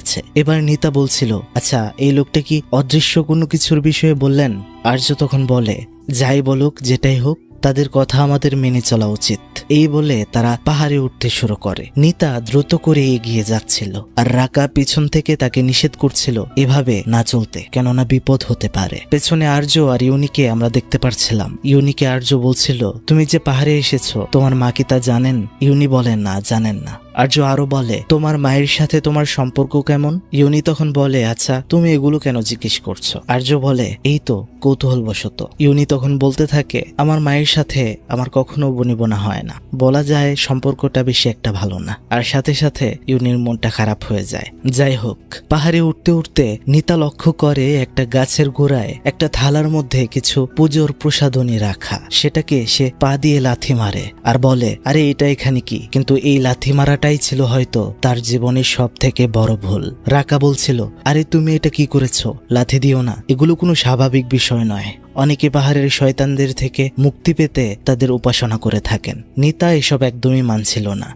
করেছে। এবার নিতা বলছিল, আচ্ছা এই লোকটা কি অদৃশ্য কোনো কিছুর বিষয়ে বললেন? আর্য তখন বলে, যাই বলুক যেটাই হোক তাদের কথা আমাদের মেনে চলা উচিত। এই বলে তারা পাহাড়ে উঠতে শুরু করে। নিতা দ্রুত করে এগিয়ে যাচ্ছিল আর রাকা পিছন থেকে তাকে নিষেধ করছিল এভাবে না চলতে, কেননা বিপদ হতে পারে। পেছনে আর্য আর ইউনিকে আমরা দেখতে পারছিলাম। ইউনিকে আর্য বলছিল, তুমি যে পাহাড়ে এসেছো তোমার মা কি তা জানেন? ইউনি বলে, না জানেন না। আর্য আরো বলে, তোমার মায়ের সাথে তোমার সম্পর্ক কেমন? ইউনি তখন বলে, আচ্ছা তুমি এগুলো কেন জিজ্ঞেস করছো? আর্য বলে, এই তো কৌতূহল বশত। ইউনি তখন বলতে থাকে, আমার মায়ের সাথে আমার কখনো বনিবনা হয় না, বলা যায় সম্পর্কটা বেশি একটা ভালো না। আর সাথে সাথে ইউনির মনটা খারাপ হয়ে যায়। যাই হোক, পাহাড়ে উঠতে উঠতে নিতা লক্ষ্য করে একটা গাছের গোড়ায় একটা থালার মধ্যে কিছু পুজোর প্রসাদনী রাখা। সেটাকে সে পা দিয়ে লাথি মারে আর বলে, আরে এটা এখানে কি? কিন্তু এই লাথি মারাটাই ছিল হয়তো তার জীবনের সব থেকে বড় ভুল। রাকা বলছিল, আরে তুমি এটা কি করেছো? লাথি দিও না, এগুলো কোনো স্বাভাবিক বিষয় নয়। অনেকে পাহাড়ের শয়তানদের থেকে মুক্তি পেতে তাদের উপাসনা করে থাকেন। নিতা এসব একদমই মানছিল না।